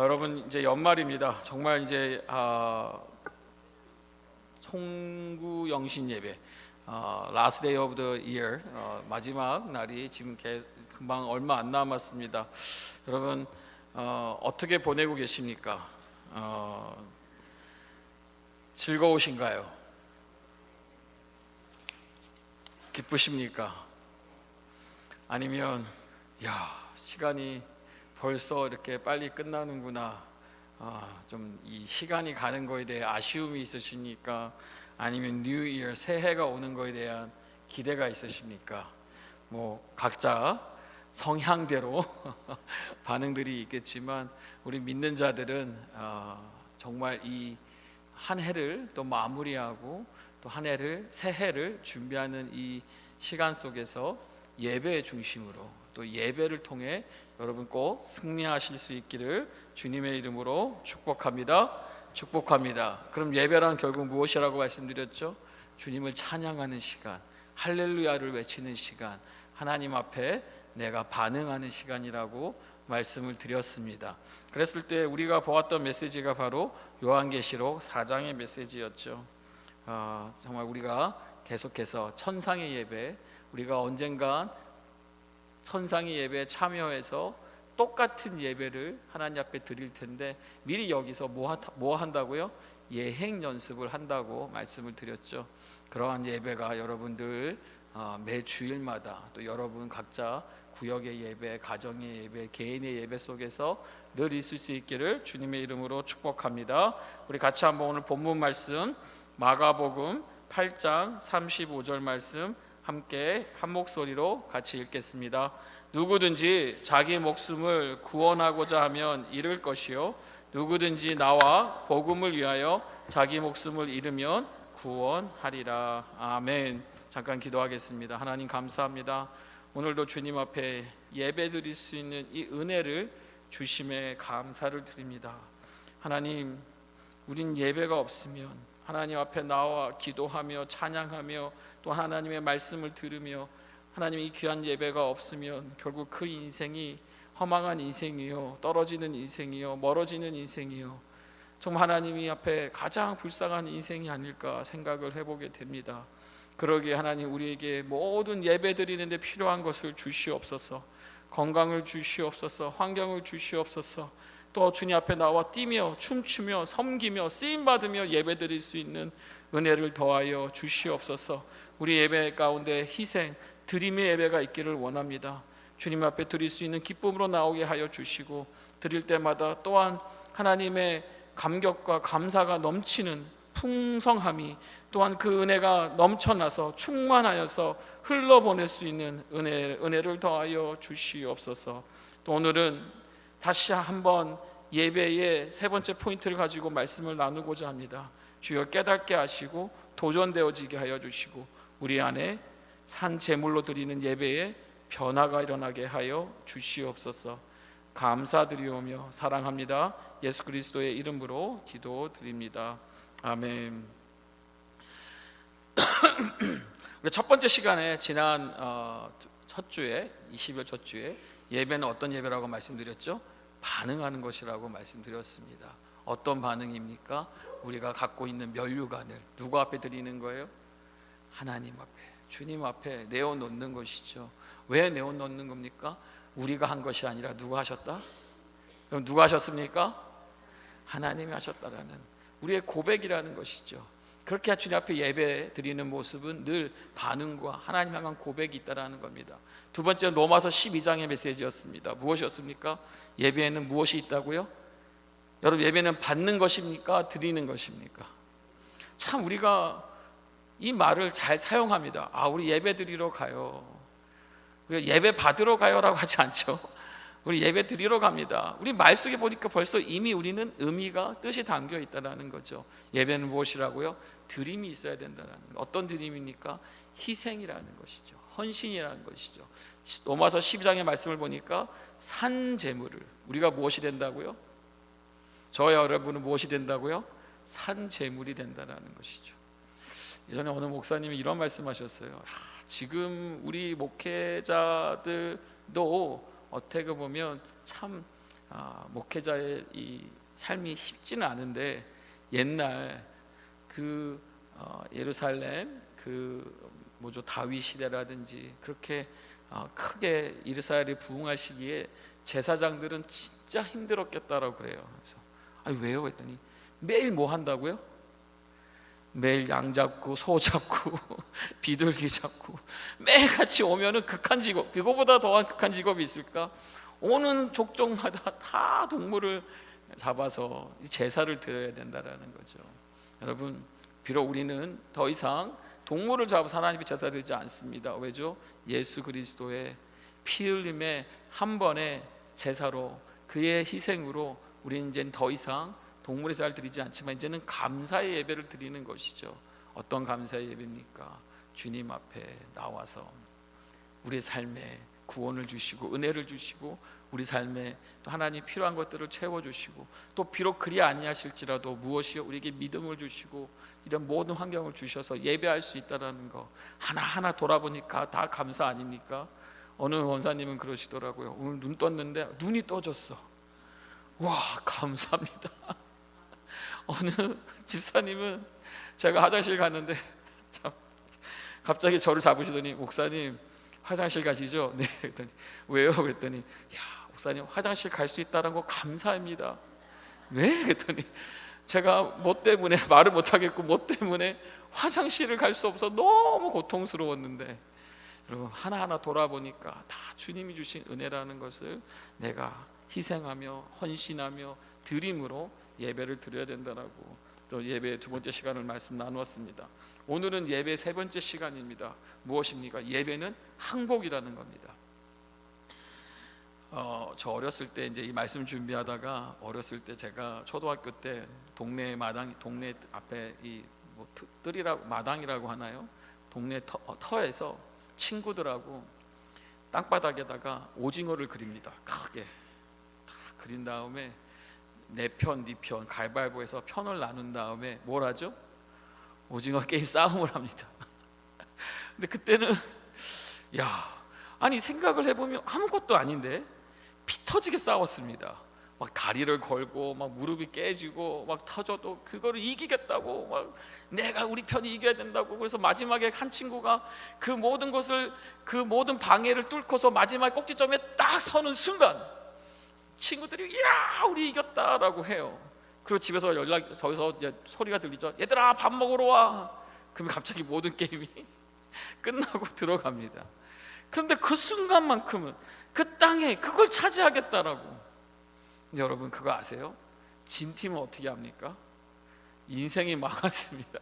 여러분 이제 연말입니다. 정말 이제 송구영신 예배, Last Day of the Year, 마지막 날이 지금 금방 얼마 안 남았습니다. 여러분 어떻게 보내고 계십니까? 즐거우신가요? 기쁘십니까? 아니면 시간이 벌써 이렇게 빨리 끝나는구나, 좀 이 시간이 가는 거에 대해 아쉬움이 있으십니까? 아니면 뉴 이어 새해가 오는 거에 대한 기대가 있으십니까? 뭐 각자 성향대로 반응들이 있겠지만 우리 믿는 자들은 정말 이 한 해를 또 마무리하고 또 한 해를 새해를 준비하는 이 시간 속에서 예배의 중심으로 또 예배를 통해 여러분 꼭 승리하실 수 있기를 주님의 이름으로 축복합니다. 축복합니다. 그럼 예배란 결국 무엇이라고 말씀드렸죠? 주님을 찬양하는 시간, 할렐루야를 외치는 시간, 하나님 앞에 내가 반응하는 시간이라고 말씀을 드렸습니다. 그랬을 때 우리가 보았던 메시지가 바로 요한계시록 4장의 메시지였죠. 정말 우리가 계속해서 천상의 예배, 우리가 언젠가 천상의 예배에 참여해서 똑같은 예배를 하나님 앞에 드릴 텐데 미리 여기서 뭐 한다고요? 예행 연습을 한다고 말씀을 드렸죠. 그러한 예배가 여러분들 매 주일마다 또 여러분 각자 구역의 예배, 가정의 예배, 개인의 예배 속에서 늘 있을 수 있기를 주님의 이름으로 축복합니다. 우리 같이 한번 오늘 본문 말씀 마가복음 8장 35절 말씀 함께 한 목소리로 같이 읽겠습니다. 누구든지 자기 목숨을 구원하고자 하면 잃을 것이요 누구든지 나와 복음을 위하여 자기 목숨을 잃으면 구원하리라. 아멘. 잠깐 기도하겠습니다. 하나님 감사합니다. 오늘도 주님 앞에 예배 드릴 수 있는 이 은혜를 주심에 감사를 드립니다. 하나님, 우린 예배가 없으면 하나님 앞에 나와 기도하며 찬양하며 또 하나님의 말씀을 들으며 하나님 이 귀한 예배가 없으면 결국 그 인생이 허망한 인생이요, 떨어지는 인생이요, 멀어지는 인생이요, 정말 하나님이 앞에 가장 불쌍한 인생이 아닐까 생각을 해보게 됩니다. 그러기에 하나님 우리에게 모든 예배 드리는데 필요한 것을 주시옵소서. 건강을 주시옵소서. 환경을 주시옵소서. 또 주님 앞에 나와 뛰며 춤추며 섬기며 쓰임받으며 예배 드릴 수 있는 은혜를 더하여 주시옵소서. 우리 예배 가운데 희생, 드림의 예배가 있기를 원합니다. 주님 앞에 드릴 수 있는 기쁨으로 나오게 하여 주시고 드릴 때마다 또한 하나님의 감격과 감사가 넘치는 풍성함이 또한 그 은혜가 넘쳐나서 충만하여서 흘러보낼 수 있는 은혜를 더하여 주시옵소서. 또 오늘은 다시 한번 예배의 세 번째 포인트를 가지고 말씀을 나누고자 합니다. 주여 깨닫게 하시고 도전되어지게 하여 주시고 우리 안에 산 제물로 드리는 예배에 변화가 일어나게 하여 주시옵소서. 감사드리오며 사랑합니다. 예수 그리스도의 이름으로 기도드립니다. 아멘. 우리 첫 번째 시간에 지난 첫 주에 20일 첫 주에 예배는 어떤 예배라고 말씀드렸죠? 반응하는 것이라고 말씀드렸습니다. 어떤 반응입니까? 우리가 갖고 있는 면류관을 누구 앞에 드리는 거예요? 하나님 앞에, 주님 앞에 내어놓는 것이죠. 왜 내어놓는 겁니까? 우리가 한 것이 아니라 누가 하셨다? 그럼 누가 하셨습니까? 하나님이 하셨다라는 우리의 고백이라는 것이죠. 그렇게 주님 앞에 예배 드리는 모습은 늘 반응과 하나님 향한 고백이 있다라는 겁니다. 두 번째는 로마서 12장의 메시지였습니다. 무엇이었습니까? 예배에는 무엇이 있다고요? 여러분, 예배는 받는 것입니까? 드리는 것입니까? 참 우리가 이 말을 잘 사용합니다. 우리 예배 드리러 가요. 우리가 예배 받으러 가요라고 하지 않죠. 우리 예배 드리러 갑니다. 우리 말 속에 보니까 벌써 이미 우리는 의미가 뜻이 담겨 있다는 거죠. 예배는 무엇이라고요? 드림이 있어야 된다는 거. 어떤 드림입니까? 희생이라는 것이죠. 헌신이라는 것이죠. 로마서 12장의 말씀을 보니까 산 제물을 우리가 무엇이 된다고요? 저와 여러분은 무엇이 된다고요? 산 제물이 된다는 것이죠. 예전에 어느 목사님이 이런 말씀하셨어요. 지금 우리 목회자들도 어떻게 보면 참 목회자의 이 삶이 쉽지는 않은데, 옛날 그 예루살렘 다윗 시대라든지 그렇게 크게 이스라엘이 부흥할 시기에 제사장들은 진짜 힘들었겠다라고 그래요. 그래서 아니 왜요? 했더니 매일 뭐 한다고요? 매일 양 잡고 소 잡고 비둘기 잡고 매일 같이 오면은 극한 직업, 그거보다 더한 극한 직업이 있을까? 오는 족족마다 다 동물을 잡아서 제사를 드려야 된다라는 거죠. 여러분, 비록 우리는 더 이상 동물을 잡아서 하나님께 제사 드리지 않습니다. 왜죠? 예수 그리스도의 피 흘림의 한 번의 제사로, 그의 희생으로 우리는 이제 더 이상 동물의 제사를 드리지 않지만 이제는 감사의 예배를 드리는 것이죠. 어떤 감사의 예배입니까? 주님 앞에 나와서 우리의 삶에 구원을 주시고 은혜를 주시고 우리 삶에 또 하나님 필요한 것들을 채워주시고, 또 비록 그리 아니하실지라도 무엇이요? 우리에게 믿음을 주시고 이런 모든 환경을 주셔서 예배할 수 있다는 거 하나하나 돌아보니까 다 감사 아닙니까? 어느 원사님은 그러시더라고요. 오늘 눈 떴는데 눈이 떠졌어. 와, 감사합니다. 어느 집사님은 제가 화장실 갔는데 참 갑자기 저를 잡으시더니, 목사님 화장실 가시죠? 네. 그랬더니 왜요? 그랬더니 야, 목사님 화장실 갈 수 있다는 거 감사합니다. 왜? 그랬더니 제가 뭐 때문에 말을 못하겠고 뭐 때문에 화장실을 갈 수 없어 너무 고통스러웠는데, 여러분 하나하나 돌아보니까 다 주님이 주신 은혜라는 것을 내가 희생하며 헌신하며 드림으로 예배를 드려야 된다라고, 또 예배 두 번째 시간을 말씀 나누었습니다. 오늘은 예배 세 번째 시간입니다. 무엇입니까? 예배는 항복이라는 겁니다. 저 어렸을 때 이제 이 말씀 준비하다가, 어렸을 때 제가 초등학교 때 동네 앞에 이 뜰이라고 마당이라고 하나요? 동네 터에서 친구들하고 땅바닥에다가 오징어를 그립니다. 크게 다 그린 다음에 내 편, 네 편 가위바위보해서 편을 나눈 다음에 뭘 하죠? 오징어 게임 싸움을 합니다. 근데 그때는 아니 생각을 해보면 아무것도 아닌데 피 터지게 싸웠습니다. 막 다리를 걸고 막 무릎이 깨지고 막 터져도 그거를 이기겠다고, 막 내가 우리 편이 이겨야 된다고. 그래서 마지막에 한 친구가 그 모든 것을, 그 모든 방해를 뚫고서 마지막 꼭지점에 딱 서는 순간 친구들이 야 우리 이겼다라고 해요. 그리고 집에서 저기서 이제 소리가 들리죠. 얘들아 밥 먹으러 와. 그러면 갑자기 모든 게임이 끝나고 들어갑니다. 그런데 그 순간만큼은 그 땅에 그걸 차지하겠다라고. 근데 여러분 그거 아세요? 진 팀은 어떻게 합니까? 인생이 망했습니다.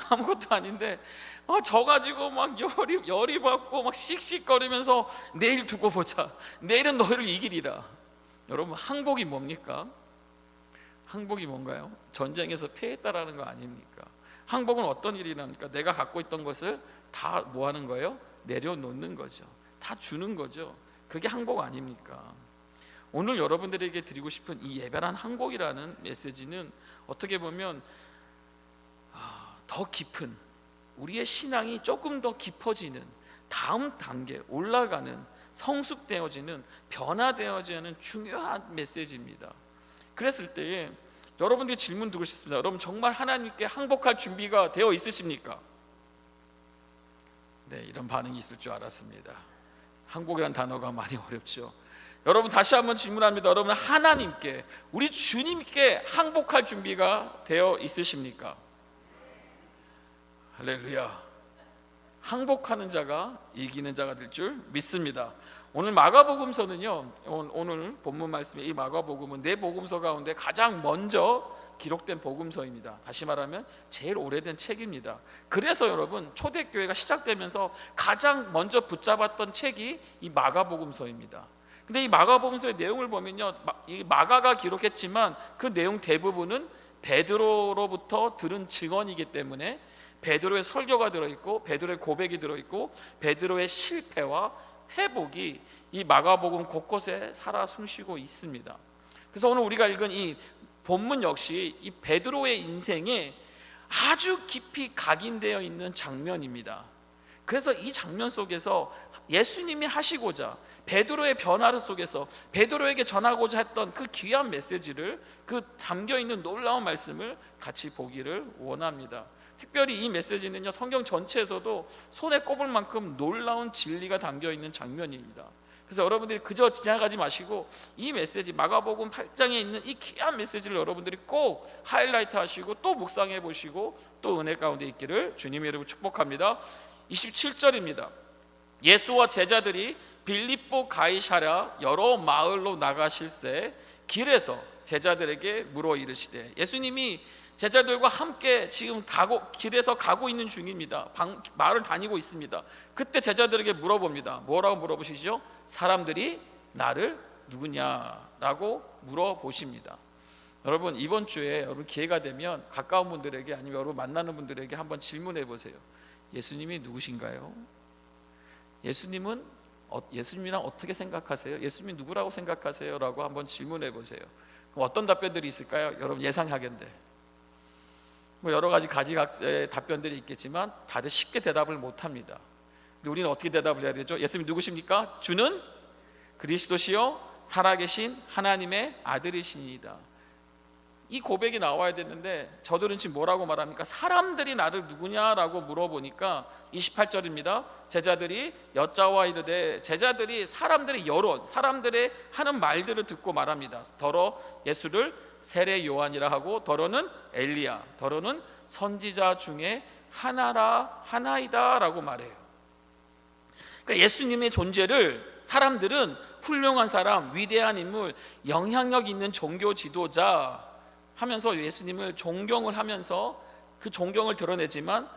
아무것도 아닌데 져가지고 막 열이 받고 막 씩씩거리면서 내일 두고 보자, 내일은 너희를 이기리라. 여러분 항복이 뭡니까? 항복이 뭔가요? 전쟁에서 패했다라는 거 아닙니까? 항복은 어떤 일이랍니까? 내가 갖고 있던 것을 다 뭐 하는 거예요? 내려놓는 거죠. 다 주는 거죠. 그게 항복 아닙니까? 오늘 여러분들에게 드리고 싶은 이 예배란 항복이라는 메시지는 어떻게 보면 더 깊은, 우리의 신앙이 조금 더 깊어지는, 다음 단계 올라가는, 성숙되어지는, 변화되어지는 중요한 메시지입니다. 그랬을 때에 여러분들이 질문 드리고 싶습니다. 여러분 정말 하나님께 항복할 준비가 되어 있으십니까? 네, 이런 반응이 있을 줄 알았습니다. 항복이라는 단어가 많이 어렵죠. 여러분 다시 한번 질문합니다. 여러분 하나님께, 우리 주님께 항복할 준비가 되어 있으십니까? 할렐루야. 항복하는 자가 이기는 자가 될 줄 믿습니다. 오늘 마가복음서는요, 오늘 본문 말씀에 이 마가복음은 네 복음서 가운데 가장 먼저 기록된 복음서입니다. 다시 말하면 제일 오래된 책입니다. 그래서 여러분 초대교회가 시작되면서 가장 먼저 붙잡았던 책이 이 마가복음서입니다. 근데 이 마가복음서의 내용을 보면요, 이 마가가 기록했지만 그 내용 대부분은 베드로로부터 들은 증언이기 때문에 베드로의 설교가 들어있고 베드로의 고백이 들어있고 베드로의 실패와 회복이 이 마가복음 곳곳에 살아 숨쉬고 있습니다. 그래서 오늘 우리가 읽은 이 본문 역시 이 베드로의 인생에 아주 깊이 각인되어 있는 장면입니다. 그래서 이 장면 속에서 예수님이 하시고자, 베드로의 변화를 속에서 베드로에게 전하고자 했던 그 귀한 메시지를, 그 담겨있는 놀라운 말씀을 같이 보기를 원합니다. 특별히 이 메시지는요, 성경 전체에서도 손에 꼽을 만큼 놀라운 진리가 담겨있는 장면입니다. 그래서 여러분들이 그저 지나가지 마시고 이 메시지, 마가복음 8장에 있는 이 귀한 메시지를 여러분들이 꼭 하이라이트 하시고 또 묵상해 보시고 또 은혜 가운데 있기를 주님의 이름으로 축복합니다. 27절입니다. 예수와 제자들이 빌립보 가이사랴 여러 마을로 나가실새 길에서 제자들에게 물어 이르시되, 예수님이 제자들과 함께 지금 길에서 가고 있는 중입니다. 마을을 다니고 있습니다. 그때 제자들에게 물어봅니다. 뭐라고 물어보시죠? 사람들이 나를 누구냐라고 물어보십니다. 여러분, 이번 주에 여러분 기회가 되면 가까운 분들에게, 아니면 여러분 만나는 분들에게 한번 질문해 보세요. 예수님이 누구신가요? 예수님이랑 어떻게 생각하세요? 예수님이 누구라고 생각하세요? 라고 한번 질문해 보세요. 그럼 어떤 답변들이 있을까요? 여러분 예상하건대 뭐 여러 가지 가지각색 답변들이 있겠지만 다들 쉽게 대답을 못합니다. 근데 우리는 어떻게 대답을 해야 되죠? 예수님 누구십니까? 주는 그리스도시요 살아계신 하나님의 아들이시니이다. 이 고백이 나와야 됐는데 저들은 지금 뭐라고 말합니까? 사람들이 나를 누구냐라고 물어보니까 28절입니다. 제자들이 여짜와 이르되, 제자들이 사람들의 여론, 사람들의 하는 말들을 듣고 말합니다. 더러 예수를 세례 요한이라 하고, 더러는 엘리야, 더러는 선지자 중에 하나이다 라고 말해요. 그러니까 예수님의 존재를 사람들은 훌륭한 사람, 위대한 인물, 영향력 있는 종교 지도자 하면서 예수님을 존경을 하면서 그 존경을 드러내지만,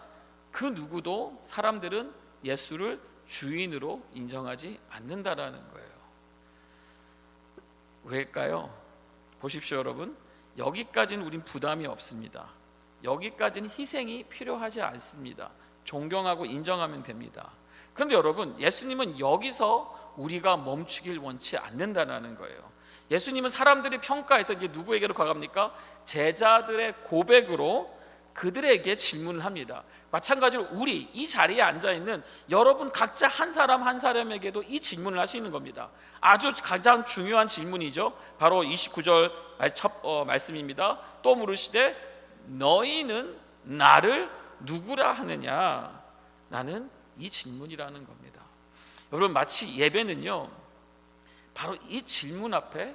그 누구도 사람들은 예수를 주인으로 인정하지 않는다라는 거예요. 왜일까요? 보십시오 여러분, 여기까지는 우린 부담이 없습니다. 여기까지는 희생이 필요하지 않습니다. 존경하고 인정하면 됩니다. 그런데 여러분, 예수님은 여기서 우리가 멈추길 원치 않는다는 거예요. 예수님은 사람들이 평가해서 이제 누구에게로 가갑니까? 제자들의 고백으로 그들에게 질문을 합니다. 마찬가지로 우리 이 자리에 앉아있는 여러분 각자 한 사람 한 사람에게도 이 질문을 하시는 겁니다. 아주 가장 중요한 질문이죠. 바로 29절 첫 말씀입니다. 또 물으시되 너희는 나를 누구라 하느냐? 나는 이 질문이라는 겁니다. 여러분, 마치 예배는요, 바로 이 질문 앞에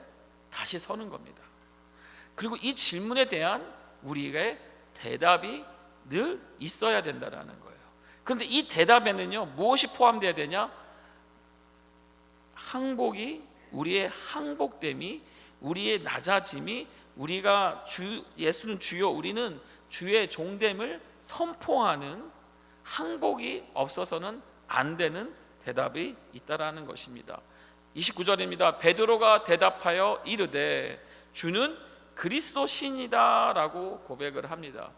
다시 서는 겁니다. 그리고 이 질문에 대한 우리의 대답이 늘 있어야 된다는 거예요. 그런데 이 대답에는요, 무엇이 포함되어야 되냐? 항복이, 우리의 항복됨이, 우리의 낮아짐이, 우리가 예수는 주요, 우리는 주의 종됨을 선포하는 항복이 없어서는 안 되는 대답이 있다라는 것입니다. 29절입니다. 베드로가 대답하여 이르되 주는 그리스도시니다 라고 고백을 합니다.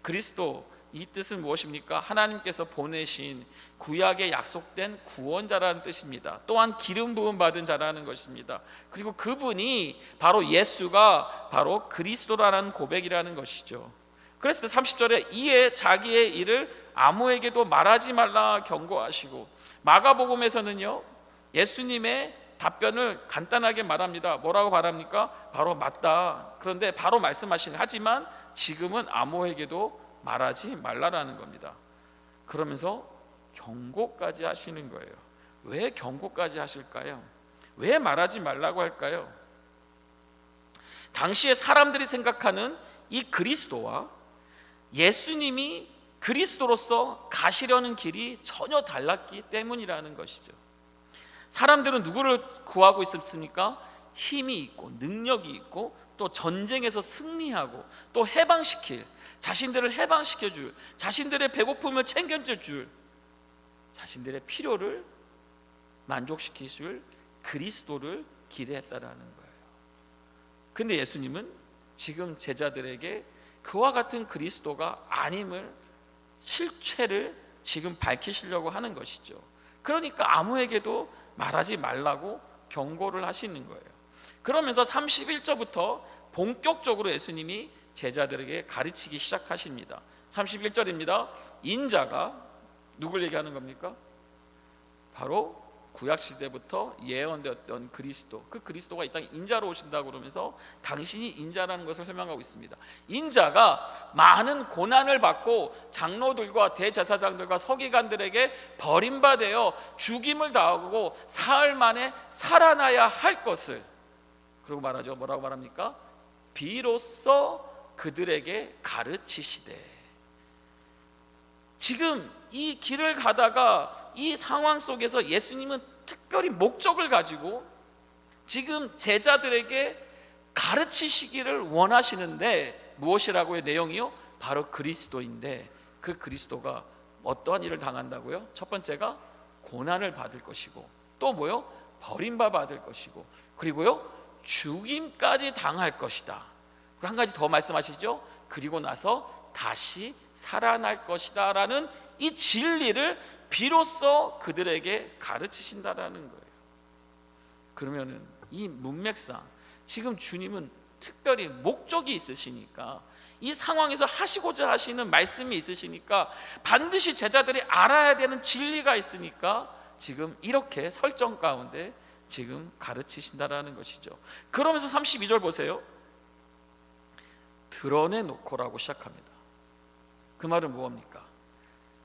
그리스도, 이 뜻은 무엇입니까? 하나님께서 보내신 구약에 약속된 구원자라는 뜻입니다. 또한 기름 부음 받은 자라는 것입니다. 그리고 그분이 바로 예수가 바로 그리스도라는 고백이라는 것이죠. 그래서 30절에 이에 자기의 일을 아무에게도 말하지 말라 경고하시고, 마가복음에서는요 예수님의 답변을 간단하게 말합니다. 뭐라고 말합니까? 바로 맞다. 그런데 바로 말씀하시는, 하지만 지금은 아무에게도 말하지 말라라는 겁니다. 그러면서 경고까지 하시는 거예요. 왜 경고까지 하실까요? 왜 말하지 말라고 할까요? 당시에 사람들이 생각하는 이 그리스도와 예수님이 그리스도로서 가시려는 길이 전혀 달랐기 때문이라는 것이죠. 사람들은 누구를 구하고 있었습니까? 힘이 있고 능력이 있고 또 전쟁에서 승리하고 또 해방시킬, 자신들을 해방시켜줄, 자신들의 배고픔을 챙겨줄, 자신들의 필요를 만족시키실 그리스도를 기대했다라는 거예요. 근데 예수님은 지금 제자들에게 그와 같은 그리스도가 아님을, 실체를 지금 밝히시려고 하는 것이죠. 그러니까 아무에게도 말하지 말라고 경고를 하시는 거예요. 그러면서 31절부터 본격적으로 예수님이 제자들에게 가르치기 시작하십니다. 31절입니다. 인자가 누굴 얘기하는 겁니까? 바로 구약 시대부터 예언되었던 그리스도, 그 그리스도가 이 땅에 인자로 오신다고 그러면서 당신이 인자라는 것을 설명하고 있습니다. 인자가 많은 고난을 받고 장로들과 대제사장들과 서기관들에게 버림받아 죽임을 당하고 사흘 만에 살아나야 할 것을, 그리고 말하죠. 뭐라고 말합니까? 비로소 그들에게 가르치시되. 지금 이 길을 가다가 이 상황 속에서 예수님은 특별히 목적을 가지고 지금 제자들에게 가르치시기를 원하시는데, 무엇이라고요? 내용이요? 바로 그리스도인데, 그 그리스도가 어떠한 일을 당한다고요? 첫 번째가 고난을 받을 것이고, 또 뭐요? 버림받을 것이고, 그리고요 죽임까지 당할 것이다. 그리고 한 가지 더 말씀하시죠. 그리고 나서 다시 살아날 것이다 라는 이 진리를 비로소 그들에게 가르치신다라는 거예요. 그러면은 이 문맥상 지금 주님은 특별히 목적이 있으시니까, 이 상황에서 하시고자 하시는 말씀이 있으시니까, 반드시 제자들이 알아야 되는 진리가 있으니까 지금 이렇게 설정 가운데 지금 가르치신다라는 것이죠. 그러면서 32절 보세요. 드러내놓고라고 시작합니다. 그 말은 무엇입니까?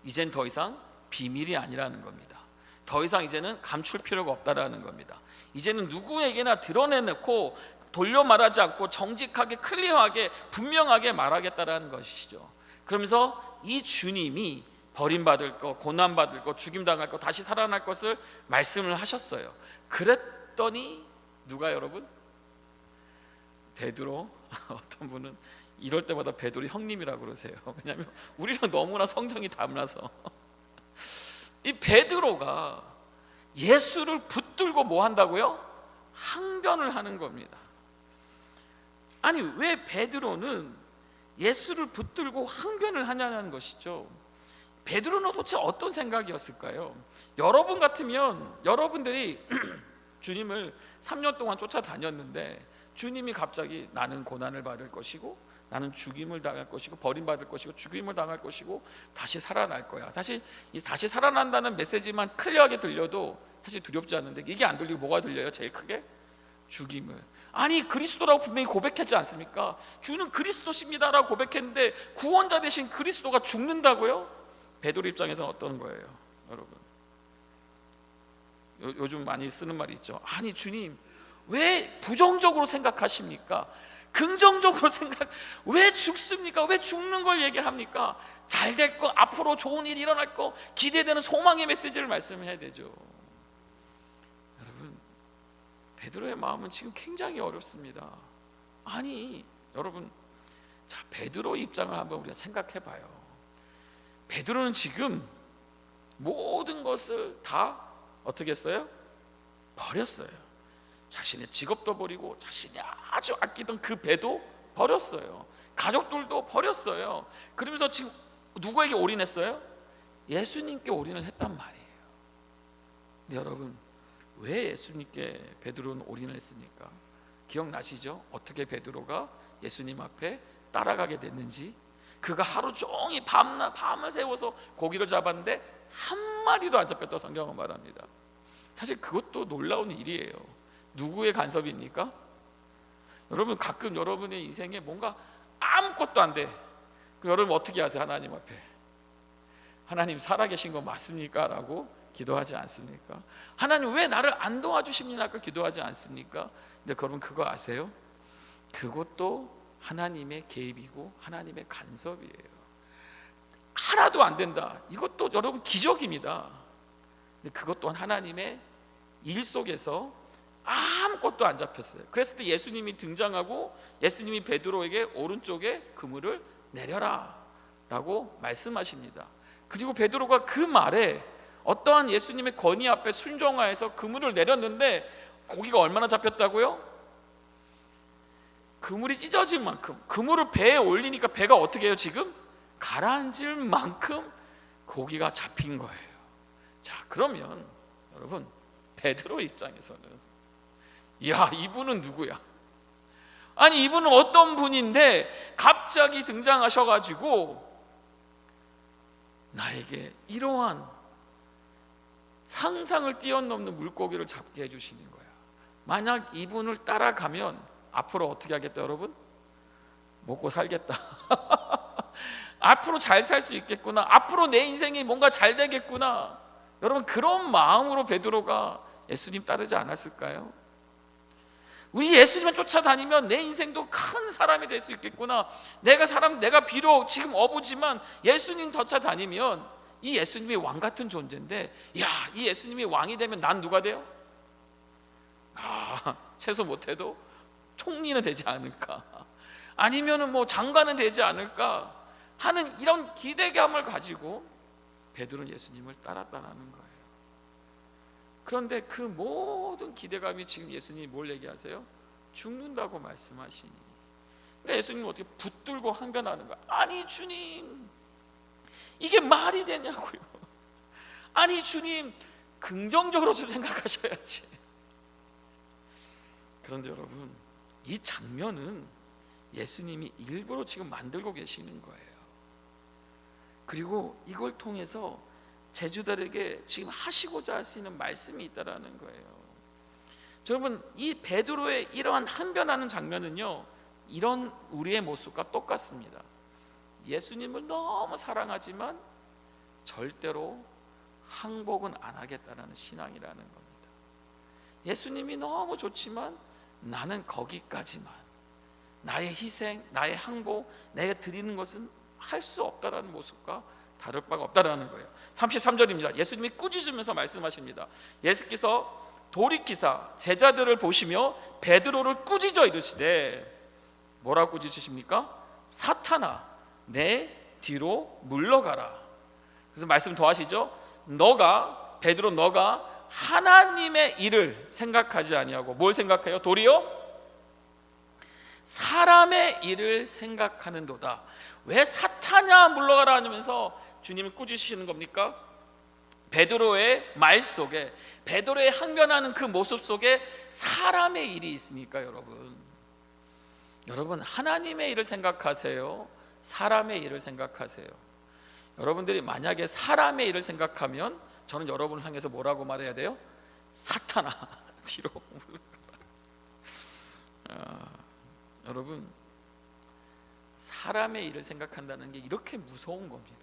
이젠 더 이상 비밀이 아니라는 겁니다. 더 이상 이제는 감출 필요가 없다라는 겁니다. 이제는 누구에게나 드러내놓고 돌려 말하지 않고 정직하게 클리어하게 분명하게 말하겠다라는 것이죠. 그러면서 이 주님이 버림받을 것, 고난받을 것, 죽임당할 것, 다시 살아날 것을 말씀을 하셨어요. 그랬더니 누가 여러분? 베드로. 어떤 분은 이럴 때마다 베드로 형님이라고 그러세요. 왜냐하면 우리랑 너무나 성정이 달라서. 이 베드로가 예수를 붙들고 뭐 한다고요? 항변을 하는 겁니다. 아니 왜 베드로는 예수를 붙들고 항변을 하냐는 것이죠. 베드로는 도대체 어떤 생각이었을까요? 여러분 같으면, 여러분들이 주님을 3년 동안 쫓아다녔는데 주님이 갑자기 나는 고난을 받을 것이고, 나는 죽임을 당할 것이고, 버림받을 것이고, 죽임을 당할 것이고, 다시 살아날 거야. 사실 이 다시 살아난다는 메시지만 클리어하게 들려도 사실 두렵지 않은데, 이게 안 들리고 뭐가 들려요? 제일 크게? 죽임을. 아니 그리스도라고 분명히 고백했지 않습니까? 주는 그리스도십니다라고 고백했는데 구원자 대신 그리스도가 죽는다고요? 베드로 입장에서는 어떤 거예요, 여러분? 요즘 많이 쓰는 말이 있죠. 아니 주님 왜 부정적으로 생각하십니까? 긍정적으로 왜 죽습니까? 왜 죽는 걸 얘기를 합니까? 잘 될 거, 앞으로 좋은 일이 일어날 거, 기대되는 소망의 메시지를 말씀해야 되죠. 여러분, 베드로의 마음은 지금 굉장히 어렵습니다. 아니 여러분, 자 베드로의 입장을 한번 우리가 생각해 봐요. 베드로는 지금 모든 것을 다 어떻게 했어요? 버렸어요. 자신의 직업도 버리고, 자신이 아주 아끼던 그 배도 버렸어요. 가족들도 버렸어요. 그러면서 지금 누구에게 올인했어요? 예수님께 올인을 했단 말이에요. 근데 여러분, 왜 예수님께 베드로는 올인을 했습니까? 기억나시죠? 어떻게 베드로가 예수님 앞에 따라가게 됐는지. 그가 하루 종일 밤을 새워서 고기를 잡았는데 한 마리도 안 잡혔다고 성경은 말합니다. 사실 그것도 놀라운 일이에요. 누구의 간섭입니까? 여러분, 가끔 여러분의 인생에 뭔가 아무것도 안 돼. 그럼 여러분 어떻게 하세요? 하나님 앞에 하나님 살아계신 거 맞습니까? 라고 기도하지 않습니까? 하나님 왜 나를 안 도와주십니까? 기도하지 않습니까? 근데 여러분 그거 아세요? 그것도 하나님의 개입이고 하나님의 간섭이에요. 하나도 안 된다, 이것도 여러분 기적입니다. 근데 그것 또한 하나님의 일 속에서 아무것도 안 잡혔어요. 그랬을 때 예수님이 등장하고 예수님이 베드로에게 오른쪽에 그물을 내려라 라고 말씀하십니다. 그리고 베드로가 그 말에 어떠한 예수님의 권위 앞에 순종하여서 그물을 내렸는데 고기가 얼마나 잡혔다고요? 그물이 찢어질 만큼, 그물을 배에 올리니까 배가 어떻게 해요? 지금 가라앉을 만큼 고기가 잡힌 거예요. 자, 그러면 여러분, 베드로 입장에서는 야, 이분은 누구야? 아니 이분은 어떤 분인데 갑자기 등장하셔가지고 나에게 이러한 상상을 뛰어넘는 물고기를 잡게 해주시는 거야. 만약 이분을 따라가면 앞으로 어떻게 하겠다 여러분? 먹고 살겠다. 앞으로 잘 살 수 있겠구나. 앞으로 내 인생이 뭔가 잘 되겠구나. 여러분, 그런 마음으로 베드로가 예수님 따르지 않았을까요? 우리 예수님을 쫓아다니면 내 인생도 큰 사람이 될 수 있겠구나. 내가 비록 지금 어부지만 예수님 쫓아다니면 이 예수님이 왕 같은 존재인데, 야, 이 예수님이 왕이 되면 난 누가 돼요? 최소 못해도 총리는 되지 않을까, 아니면은 뭐 장관은 되지 않을까 하는 이런 기대감을 가지고 베드로는 예수님을 따랐다는 거예요. 그런데 그 모든 기대감이 지금 예수님이 뭘 얘기하세요? 죽는다고 말씀하시니, 그러니까 예수님은 어떻게 붙들고 항변하는 거야. 아니 주님, 이게 말이 되냐고요. 아니 주님, 긍정적으로 좀 생각하셔야지. 그런데 여러분, 이 장면은 예수님이 일부러 지금 만들고 계시는 거예요. 그리고 이걸 통해서 제자들에게 지금 하시고자 하시는 말씀이 있다라는 거예요. 여러분, 이 베드로의 이러한 항변하는 장면은요, 이런 우리의 모습과 똑같습니다. 예수님을 너무 사랑하지만 절대로 항복은 안 하겠다라는 신앙이라는 겁니다. 예수님이 너무 좋지만 나는 거기까지만, 나의 희생, 나의 항복, 내가 드리는 것은 할 수 없다라는 모습과 다를 바가 없다라는 거예요. 33절입니다. 예수님이 꾸짖으면서 말씀하십니다. 예수께서 돌이키사 제자들을 보시며 베드로를 꾸짖어 이르시되, 뭐라고 꾸짖으십니까? 사탄아, 내 뒤로 물러가라. 그래서 말씀 더 하시죠. 베드로, 너가 하나님의 일을 생각하지 아니하고 뭘 생각해요? 도리어 사람의 일을 생각하는도다. 왜 사탄아 물러가라 하면서 주님이 꾸짖으시는 겁니까? 베드로의 말 속에, 베드로의 항변하는 그 모습 속에 사람의 일이 있으니까 여러분 하나님의 일을 생각하세요? 사람의 일을 생각하세요? 여러분들이 만약에 사람의 일을 생각하면 저는 여러분을 향해서 뭐라고 말해야 돼요? 사탄아, 뒤로 여러분, 사람의 일을 생각한다는 게 이렇게 무서운 겁니다.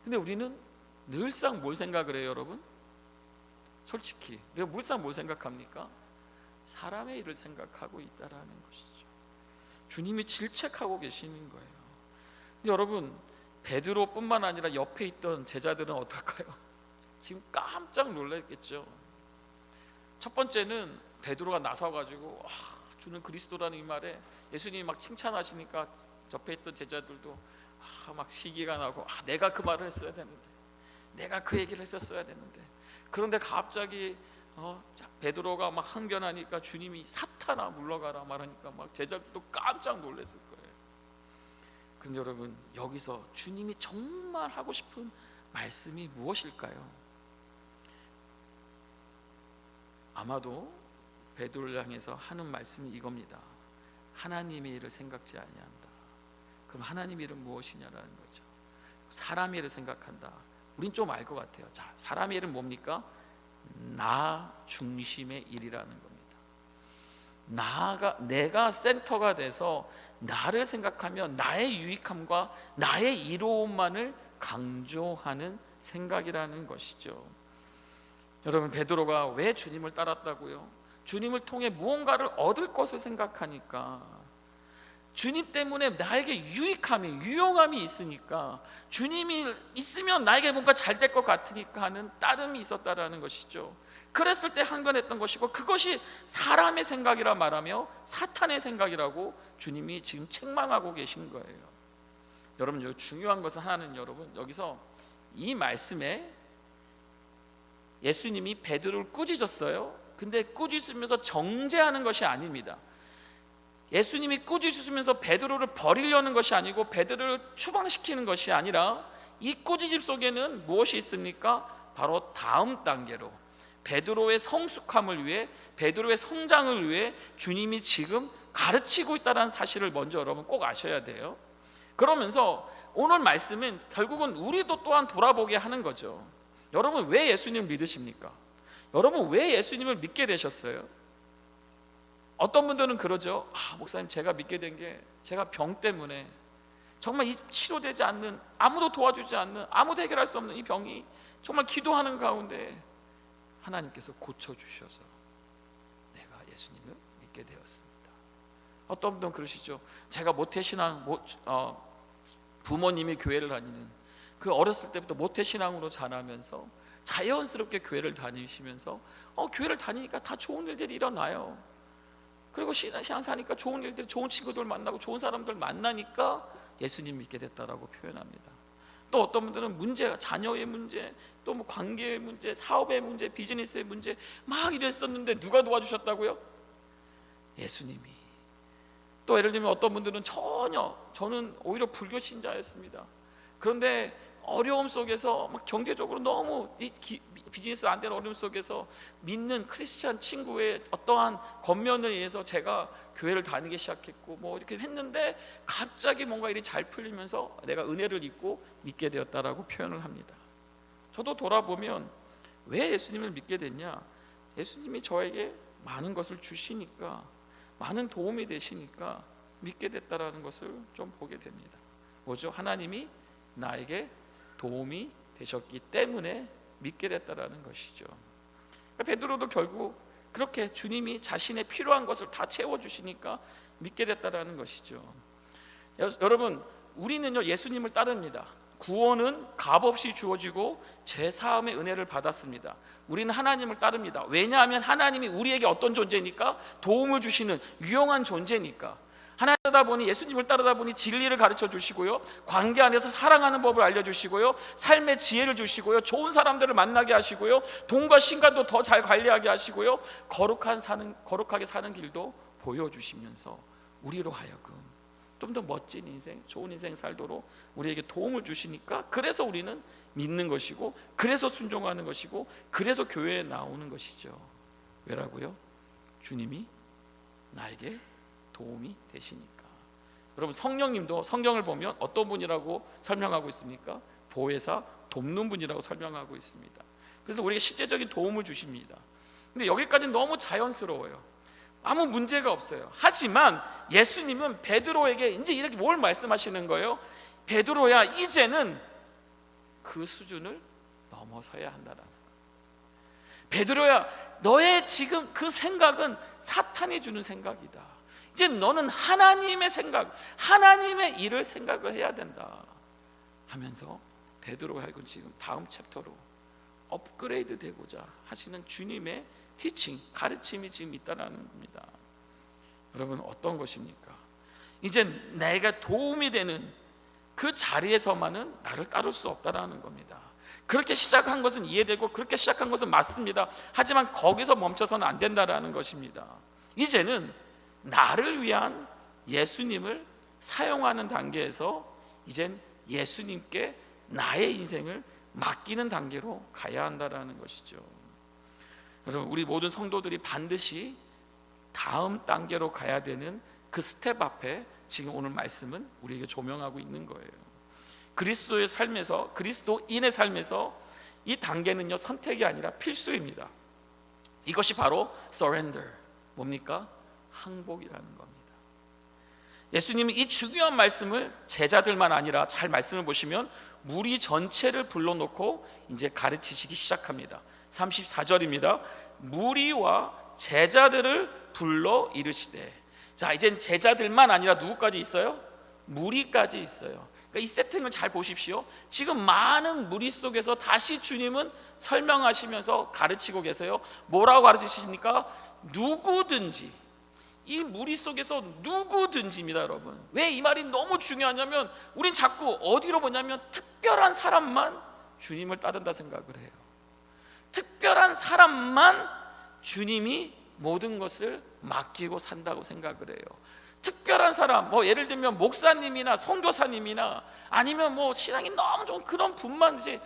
근데 우리는 늘상 뭘 생각을 해요, 여러분? 솔직히 우리가 늘상 뭘 생각합니까? 사람의 일을 생각하고 있다라는 것이죠. 주님이 질책하고 계시는 거예요. 근데 여러분, 베드로뿐만 아니라 옆에 있던 제자들은 어떨까요? 지금 깜짝 놀랐겠죠. 첫 번째는 베드로가 나서가지고 주는 그리스도라는 이 말에 예수님이 막 칭찬하시니까 옆에 있던 제자들도 막 시기가 나고, 내가 그 말을 했어야 되는데, 내가 그 얘기를 했었어야 되는데. 그런데 갑자기 베드로가 막 항변하니까 주님이 사탄아 물러가라 말하니까 막 제자들도 깜짝 놀랐을 거예요. 그런데 여러분, 여기서 주님이 정말 하고 싶은 말씀이 무엇일까요? 아마도 베드로를 향해서 하는 말씀이 이겁니다. 하나님의 일을 생각지 아니한다. 그럼 하나님의 일은 무엇이냐라는 거죠. 사람의 일을 생각한다. 우린 좀 알 것 같아요. 자, 사람의 일은 뭡니까? 나 중심의 일이라는 겁니다. 내가 센터가 돼서 나를 생각하며 나의 유익함과 나의 이로움만을 강조하는 생각이라는 것이죠. 여러분, 베드로가 왜 주님을 따랐다고요? 주님을 통해 무언가를 얻을 것을 생각하니까, 주님 때문에 나에게 유용함이 있으니까, 주님이 있으면 나에게 뭔가 잘 될 것 같으니까 하는 따름이 있었다라는 것이죠. 그랬을 때 항변했던 것이고, 그것이 사람의 생각이라 말하며 사탄의 생각이라고 주님이 지금 책망하고 계신 거예요. 여러분, 중요한 것은 하나는, 여러분, 여기서 이 말씀에 예수님이 베드로를 꾸짖었어요. 근데 꾸짖으면서 정죄하는 것이 아닙니다. 예수님이 꾸짖으시면서 베드로를 버리려는 것이 아니고 베드로를 추방시키는 것이 아니라, 이 꾸짖음 속에는 무엇이 있습니까? 바로 다음 단계로 베드로의 성숙함을 위해, 베드로의 성장을 위해 주님이 지금 가르치고 있다는 사실을 먼저 여러분 꼭 아셔야 돼요. 그러면서 오늘 말씀은 결국은 우리도 또한 돌아보게 하는 거죠. 여러분 왜 예수님을 믿으십니까? 여러분 왜 예수님을 믿게 되셨어요? 어떤 분들은 그러죠. 목사님, 제가 믿게 된 게 제가 병 때문에, 정말 이 치료되지 않는, 아무도 도와주지 않는, 아무도 해결할 수 없는 이 병이 정말 기도하는 가운데 하나님께서 고쳐주셔서 내가 예수님을 믿게 되었습니다. 어떤 분들은 그러시죠. 제가 모태신앙, 부모님이 교회를 다니는, 그 어렸을 때부터 모태신앙으로 자라면서 자연스럽게 교회를 다니시면서 교회를 다니니까 다 좋은 일들이 일어나요. 그리고 신앙 사니까 좋은 일들, 좋은 친구들 만나고 좋은 사람들 만나니까 예수님 믿게 됐다라고 표현합니다. 또 어떤 분들은 문제가, 자녀의 문제, 또 뭐 관계의 문제, 사업의 문제, 비즈니스의 문제 막 이랬었는데 누가 도와주셨다고요? 예수님이. 또 예를 들면 어떤 분들은 저는 오히려 불교 신자였습니다. 그런데 어려움 속에서 막 경제적으로 너무 비즈니스 안 되는 어려움 속에서 믿는 크리스찬 친구의 어떠한 겉면에 의해서 제가 교회를 다니기 시작했고 뭐 이렇게 했는데 갑자기 뭔가 일이 잘 풀리면서 내가 은혜를 입고 믿게 되었다라고 표현을 합니다. 저도 돌아보면 왜 예수님을 믿게 됐냐? 예수님이 저에게 많은 것을 주시니까, 많은 도움이 되시니까 믿게 됐다라는 것을 좀 보게 됩니다. 뭐죠? 하나님이 나에게 도움이 되셨기 때문에 믿게 됐다라는 것이죠. 베드로도 결국 그렇게 주님이 자신의 필요한 것을 다 채워주시니까 믿게 됐다라는 것이죠. 여러분, 우리는요 예수님을 따릅니다. 구원은 값없이 주어지고 죄사함의 은혜를 받았습니다. 우리는 하나님을 따릅니다. 왜냐하면 하나님이 우리에게 어떤 존재니까? 도움을 주시는 유용한 존재니까. 하나님 따르다 보니, 예수님을 따르다 보니 진리를 가르쳐 주시고요, 관계 안에서 사랑하는 법을 알려주시고요, 삶의 지혜를 주시고요, 좋은 사람들을 만나게 하시고요, 돈과 신간도 더 잘 관리하게 하시고요, 거룩하게 사는 길도 보여주시면서 우리로 하여금 좀 더 멋진 인생, 좋은 인생 살도록 우리에게 도움을 주시니까, 그래서 우리는 믿는 것이고, 그래서 순종하는 것이고, 그래서 교회에 나오는 것이죠. 왜라고요? 주님이 나에게 도움이 되시니까. 여러분, 성령님도 성경을 보면 어떤 분이라고 설명하고 있습니까? 보혜사, 돕는 분이라고 설명하고 있습니다. 그래서 우리에게 실제적인 도움을 주십니다. 근데 여기까지는 너무 자연스러워요. 아무 문제가 없어요. 하지만 예수님은 베드로에게 이제 이렇게 뭘 말씀하시는 거예요? 베드로야, 이제는 그 수준을 넘어서야 한다라는 거예요. 베드로야, 너의 지금 그 생각은 사탄이 주는 생각이다. 이제 너는 하나님의 생각, 하나님의 일을 생각을 해야 된다 하면서 베드로가 하여금 지금 다음 챕터로 업그레이드 되고자 하시는 주님의 티칭, 가르침이 지금 있다는 겁니다. 여러분, 어떤 것입니까? 이제 내가 도움이 되는 그 자리에서만은 나를 따를 수 없다라는 겁니다. 그렇게 시작한 것은 이해되고 그렇게 시작한 것은 맞습니다. 하지만 거기서 멈춰서는 안 된다라는 것입니다. 이제는 나를 위한 예수님을 사용하는 단계에서 이젠 예수님께 나의 인생을 맡기는 단계로 가야 한다라는 것이죠. 여러분, 우리 모든 성도들이 반드시 다음 단계로 가야 되는 그 스텝 앞에 지금 오늘 말씀은 우리에게 조명하고 있는 거예요. 그리스도의 삶에서, 그리스도인의 삶에서 이 단계는요 선택이 아니라 필수입니다. 이것이 바로 surrender, 뭡니까? 항복이라는 겁니다. 예수님은 이 중요한 말씀을 제자들만 아니라, 잘 말씀을 보시면 무리 전체를 불러놓고 이제 가르치시기 시작합니다. 34절입니다. 무리와 제자들을 불러 이르시되. 자, 이젠 제자들만 아니라 누구까지 있어요? 무리까지 있어요. 그러니까 이 세팅을 잘 보십시오. 지금 많은 무리 속에서 다시 주님은 설명하시면서 가르치고 계세요. 뭐라고 가르치십니까? 누구든지, 이 무리 속에서 누구든지입니다, 여러분. 왜 이 말이 너무 중요하냐면, 우린 자꾸 어디로 보냐면 특별한 사람만 주님을 따른다 생각을 해요. 특별한 사람만 주님이 모든 것을 맡기고 산다고 생각을 해요. 특별한 사람, 뭐 예를 들면 목사님이나 선교사님이나 아니면 뭐 신앙이 너무 좋은 그런 분만, 이제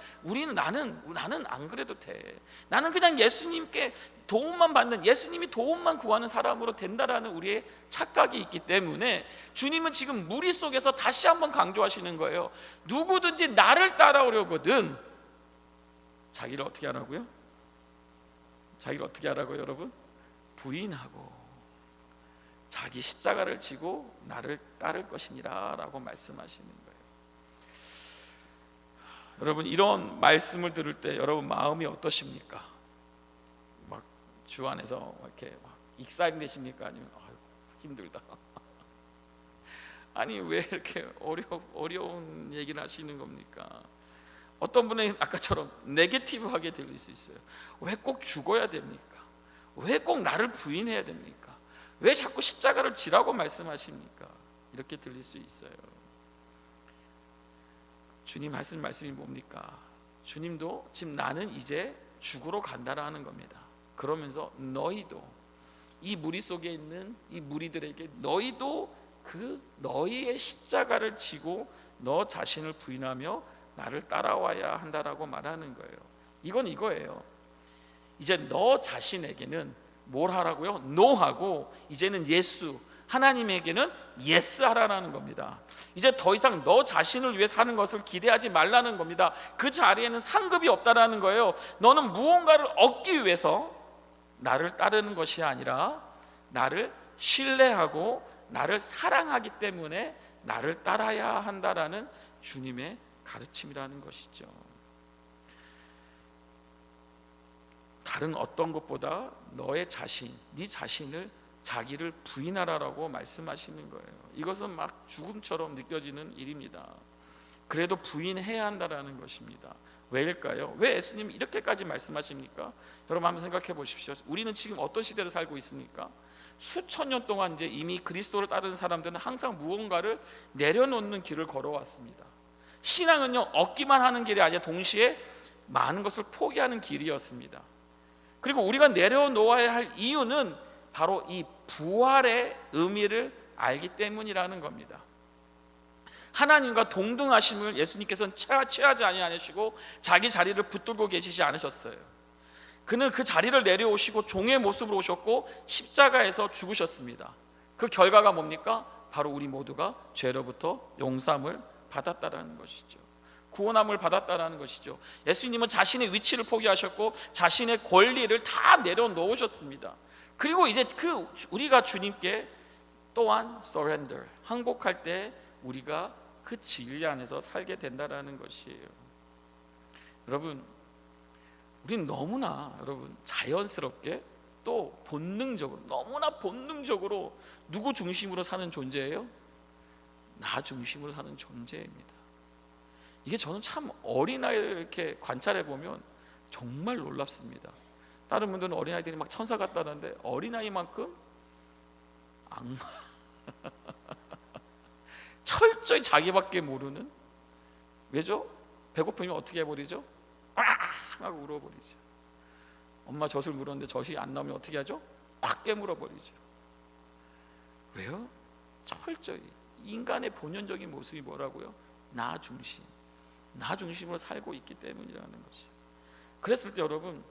나는 안 그래도 돼. 나는 그냥 예수님께 도움만 받는, 예수님이 도움만 구하는 사람으로 된다라는 우리의 착각이 있기 때문에 주님은 지금 무리 속에서 다시 한번 강조하시는 거예요. 누구든지 나를 따라오려거든 자기를 어떻게 하라고요? 자기를 어떻게 하라고요, 여러분? 부인하고 자기 십자가를 지고 나를 따를 것이니라 라고 말씀하시는 거예요. 여러분, 이런 말씀을 들을 때 여러분 마음이 어떠십니까? 막 주 안에서 이렇게 막 익사이팅 되십니까? 아니면 아유, 힘들다. 아니 왜 이렇게 어려운 얘기를 하시는 겁니까? 어떤 분은 아까처럼 네게티브하게 들릴 수 있어요. 왜 꼭 죽어야 됩니까? 왜 꼭 나를 부인해야 됩니까? 왜 자꾸 십자가를 지라고 말씀하십니까? 이렇게 들릴 수 있어요. 주님 하신 말씀이 뭡니까? 주님도 지금 나는 이제 죽으러 간다라는 겁니다. 그러면서 너희도, 이 무리 속에 있는 이 무리들에게 너희도 그 너희의 십자가를 지고 너 자신을 부인하며 나를 따라와야 한다라고 말하는 거예요. 이건 이거예요. 이제 너 자신에게는 뭘 하라고요? 노하고 이제는 예수, 하나님에게는 예스 하라는 겁니다. 이제 더 이상 너 자신을 위해 사는 것을 기대하지 말라는 겁니다. 그 자리에는 상급이 없다라는 거예요. 너는 무언가를 얻기 위해서 나를 따르는 것이 아니라 나를 신뢰하고 나를 사랑하기 때문에 나를 따라야 한다라는 주님의 가르침이라는 것이죠. 다른 어떤 것보다 너의 자신, 네 자신을 자기를 부인하라라고 말씀하시는 거예요. 이것은 막 죽음처럼 느껴지는 일입니다. 그래도 부인해야 한다라는 것입니다. 왜일까요? 왜 예수님이 이렇게까지 말씀하십니까? 여러분 한번 생각해 보십시오. 우리는 지금 어떤 시대를 살고 있습니까? 수천 년 동안 이제 이미 그리스도를 따르는 사람들은 항상 무언가를 내려놓는 길을 걸어왔습니다. 신앙은요, 얻기만 하는 길이 아니라 동시에 많은 것을 포기하는 길이었습니다. 그리고 우리가 내려놓아야 할 이유는 바로 이 부활의 의미를 알기 때문이라는 겁니다. 하나님과 동등하심을 예수님께서는 취하지 아니하시고 자기 자리를 붙들고 계시지 않으셨어요. 그는 그 자리를 내려오시고 종의 모습으로 오셨고 십자가에서 죽으셨습니다. 그 결과가 뭡니까? 바로 우리 모두가 죄로부터 용서함을 받았다라는 것이죠. 구원함을 받았다라는 것이죠. 예수님은 자신의 위치를 포기하셨고 자신의 권리를 다 내려놓으셨습니다. 그리고 이제 우리가 주님께 또한 surrender, 항복할 때 우리가 그 진리 안에서 살게 된다라는 것이에요. 여러분, 우리는 너무나 자연스럽게 또 본능적으로, 너무나 본능적으로 누구 중심으로 사는 존재예요? 나 중심으로 사는 존재입니다. 이게 저는 참 어린아이를 이렇게 관찰해 보면 정말 놀랍습니다. 다른 분들은 어린아이들이 막 천사 같다는데 어린아이만큼 악마 철저히 자기밖에 모르는, 왜죠? 배고프면 어떻게 해버리죠? 아! 하고 울어버리죠. 엄마 젖을 물었는데 젖이 안 나오면 어떻게 하죠? 확 깨물어버리죠. 왜요? 철저히 인간의 본연적인 모습이 뭐라고요? 나 중심, 나 중심으로 살고 있기 때문이라는 거죠. 그랬을 때 여러분,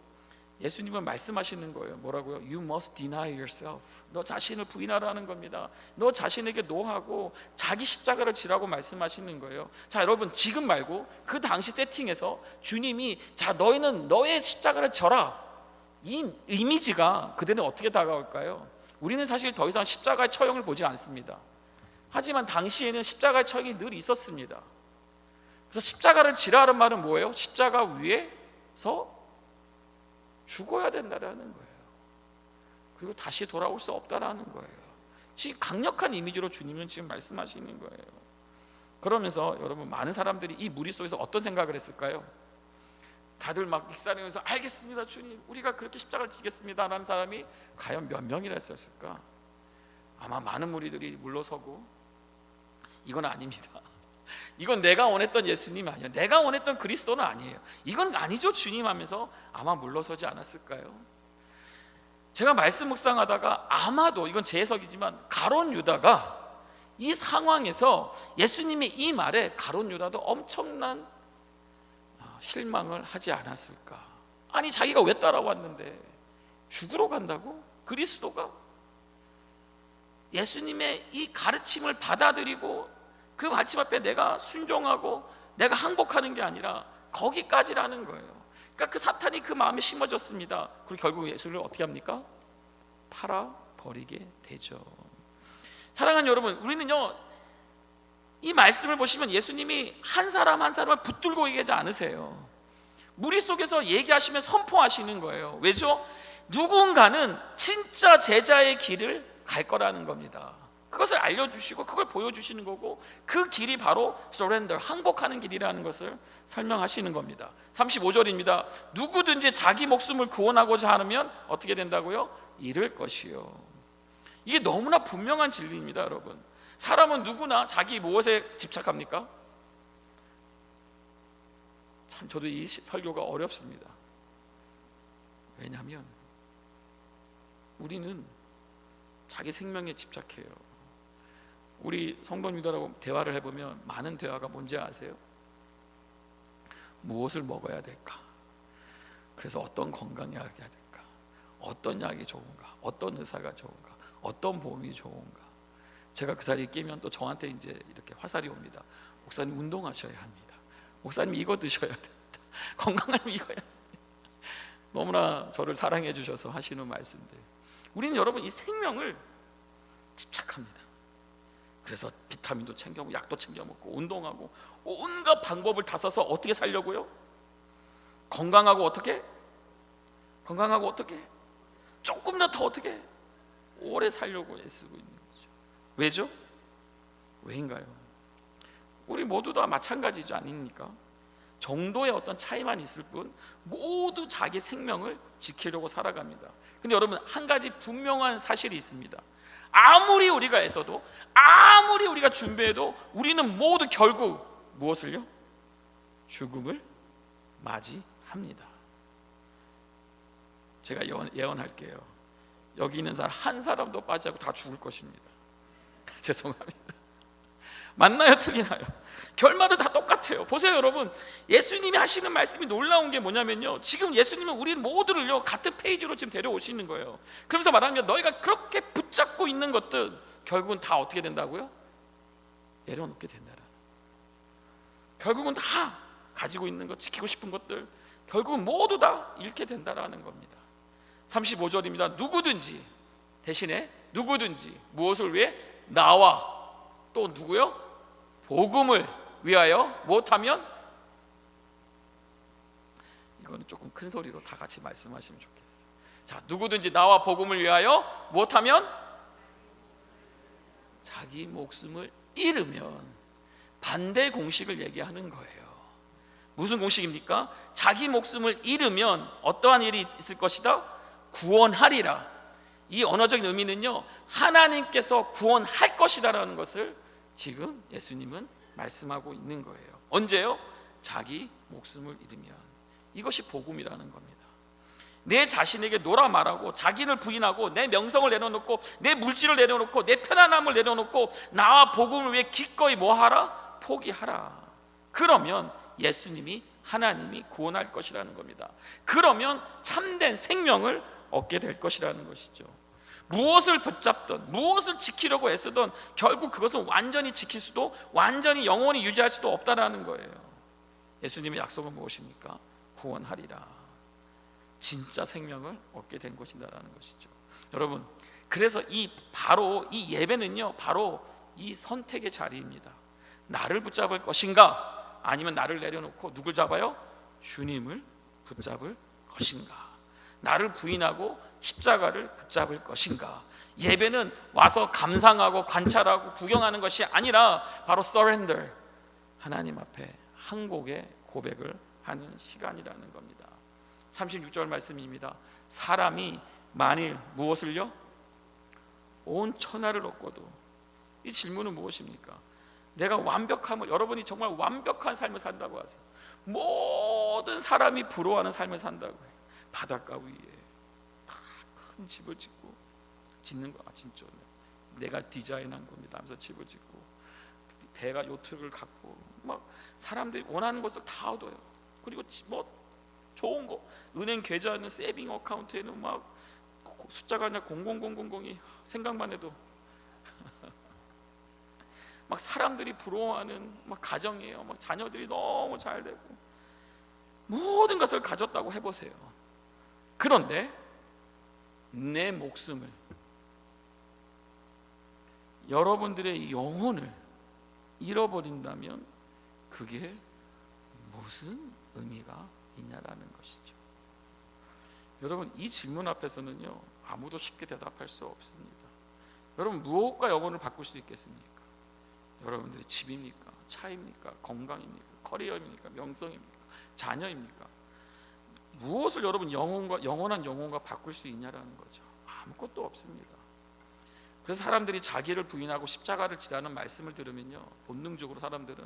예수님은 말씀하시는 거예요. 뭐라고요? You must deny yourself. 너 자신을 부인하라는 겁니다. 너 자신에게 노하고 자기 십자가를 지라고 말씀하시는 거예요. 자, 여러분, 지금 말고 그 당시 세팅에서 주님이 자, 너희는 너의 십자가를 져라, 이 이미지가 그들은 어떻게 다가올까요? 우리는 사실 더 이상 십자가의 처형을 보지 않습니다. 하지만 당시에는 십자가의 처형이 늘 있었습니다. 그래서 십자가를 지라는 말은 뭐예요? 십자가 위에서 죽어야 된다라는 거예요. 그리고 다시 돌아올 수 없다라는 거예요. 지금 강력한 이미지로 주님은 지금 말씀하시는 거예요. 그러면서 여러분, 많은 사람들이 이 무리 속에서 어떤 생각을 했을까요? 다들 막 익사하면서 알겠습니다 주님, 우리가 그렇게 십자가를 지겠습니다 라는 사람이 과연 몇 명이나 있었을까? 아마 많은 무리들이 물러서고 이건 아닙니다, 이건 내가 원했던 예수님 아니에요, 내가 원했던 그리스도는 아니에요, 이건 아니죠 주님 하면서 아마 물러서지 않았을까요? 제가 말씀 묵상하다가 아마도, 이건 제 해석이지만, 가룟 유다가 이 상황에서 예수님의 이 말에 가룟 유다도 엄청난 실망을 하지 않았을까? 아니, 자기가 왜 따라왔는데 죽으러 간다고? 그리스도가 예수님의 이 가르침을 받아들이고 그 가르침 앞에 내가 순종하고 내가 항복하는 게 아니라 거기까지라는 거예요. 그러니까 그 사탄이 그 마음에 심어졌습니다. 그리고 결국 예수를 어떻게 합니까? 팔아 버리게 되죠. 사랑하는 여러분, 우리는요 이 말씀을 보시면 예수님이 한 사람 한 사람을 붙들고 얘기하지 않으세요. 무리 속에서 얘기하시면 선포하시는 거예요. 왜죠? 누군가는 진짜 제자의 길을 갈 거라는 겁니다. 그것을 알려주시고 그걸 보여주시는 거고, 그 길이 바로 surrender, 항복하는 길이라는 것을 설명하시는 겁니다. 35절입니다. 누구든지 자기 목숨을 구원하고자 하면 어떻게 된다고요? 잃을 것이요. 이게 너무나 분명한 진리입니다, 여러분. 사람은 누구나 자기 무엇에 집착합니까? 참 저도 이 설교가 어렵습니다. 왜냐하면 우리는 자기 생명에 집착해요. 우리 성도님들하고 대화를 해보면 많은 대화가 뭔지 아세요? 무엇을 먹어야 될까? 그래서 어떤 건강약이 해야 될까? 어떤 약이 좋은가? 어떤 의사가 좋은가? 어떤 보험이 좋은가? 제가 그 자리에 끼면 또 저한테 이제 이렇게 화살이 옵니다. 목사님 운동하셔야 합니다. 목사님 이거 드셔야 됩니다. 건강하면 이거야. 너무나 저를 사랑해 주셔서 하시는 말씀들. 우리는 여러분 이 생명을 집착합니다. 그래서 비타민도 챙겨 먹고 약도 챙겨 먹고 운동하고 온갖 방법을 다 써서 어떻게 살려고요? 건강하고 어떻게? 건강하고 어떻게? 조금이라도 더 어떻게? 오래 살려고 애쓰고 있는 거죠. 왜죠? 왜인가요? 우리 모두 다 마찬가지죠, 아닙니까? 정도의 어떤 차이만 있을 뿐 모두 자기 생명을 지키려고 살아갑니다. 근데 여러분, 한 가지 분명한 사실이 있습니다. 아무리 우리가 애써도, 아무리 우리가 준비해도 우리는 모두 결국 무엇을요? 죽음을 맞이합니다. 제가 예언할게요. 여기 있는 사람 한 사람도 빠지지 않고 다 죽을 것입니다. 죄송합니다. 맞나요? 틀리나요? 결말은 다 똑같아요. 보세요, 여러분. 예수님이 하시는 말씀이 놀라운 게 뭐냐면요, 지금 예수님은 우리 모두를요 같은 페이지로 지금 데려오시는 거예요. 그러면서 말하면 너희가 그렇게 붙잡고 있는 것들 결국은 다 어떻게 된다고요? 내려놓게 된다. 결국은 다 가지고 있는 것, 지키고 싶은 것들 결국은 모두 다 잃게 된다라는 겁니다. 35절입니다. 누구든지, 대신에 누구든지 무엇을 위해? 나와 또 누구요? 복음을 위하여 못하면, 이거는 조금 큰 소리로 다 같이 말씀하시면 좋겠어요. 자, 누구든지 나와 복음을 위하여 못하면 자기 목숨을 잃으면, 반대 공식을 얘기하는 거예요. 무슨 공식입니까? 자기 목숨을 잃으면 어떠한 일이 있을 것이다? 구원하리라. 이 언어적인 의미는요, 하나님께서 구원할 것이다라는 것을 지금 예수님은 말씀하고 있는 거예요. 언제요? 자기 목숨을 잃으면. 이것이 복음이라는 겁니다. 내 자신에게 노라 말하고 자기를 부인하고 내 명성을 내려놓고 내 물질을 내려놓고 내 편안함을 내려놓고 나와 복음을 위해 기꺼이 뭐하라? 포기하라. 그러면 예수님이, 하나님이 구원할 것이라는 겁니다. 그러면 참된 생명을 얻게 될 것이라는 것이죠. 무엇을 붙잡든 무엇을 지키려고 애쓰든 결국 그것은 완전히 지킬 수도, 완전히 영원히 유지할 수도 없다라는 거예요. 예수님의 약속은 무엇입니까? 구원하리라. 진짜 생명을 얻게 된 것이다라는 것이죠. 여러분, 그래서 바로 이 예배는요, 바로 이 선택의 자리입니다. 나를 붙잡을 것인가, 아니면 나를 내려놓고 누굴 잡아요? 주님을 붙잡을 것인가. 나를 부인하고 십자가를 붙잡을 것인가. 예배는 와서 감상하고 관찰하고 구경하는 것이 아니라 바로 surrender, 하나님 앞에 항복의 고백을 하는 시간이라는 겁니다. 36절 말씀입니다. 사람이 만일 무엇을요? 온 천하를 얻고도, 이 질문은 무엇입니까? 내가 완벽함을, 여러분이 정말 완벽한 삶을 산다고 하세요. 모든 사람이 부러워하는 삶을 산다고 해요. 바닷가 위에 큰 집을 짓고, 짓는 거, 진짜 내가 디자인한 겁니다 하면서 집을 짓고, 배가 요트를 갖고, 막 사람들이 원하는 것을 다 얻어요. 그리고 뭐 좋은 거, 은행 계좌는 세이빙 어카운트에는 막 숫자가 그냥 00000이 생각만 해도 막 사람들이 부러워하는 막 가정이에요. 막 자녀들이 너무 잘 되고 모든 것을 가졌다고 해보세요. 그런데 내 목숨을, 여러분들의 영혼을 잃어버린다면 그게 무슨 의미가 있냐라는 것이죠. 여러분, 이 질문 앞에서는요, 아무도 쉽게 대답할 수 없습니다. 여러분, 무엇과 영혼을 바꿀 수 있겠습니까? 여러분들의 집입니까? 차입니까? 건강입니까? 커리어입니까? 명성입니까? 자녀입니까? 무엇을 여러분 영원한 영혼과 바꿀 수 있냐라는 거죠. 아무것도 없습니다. 그래서 사람들이 자기를 부인하고 십자가를 지라는 말씀을 들으면요, 본능적으로 사람들은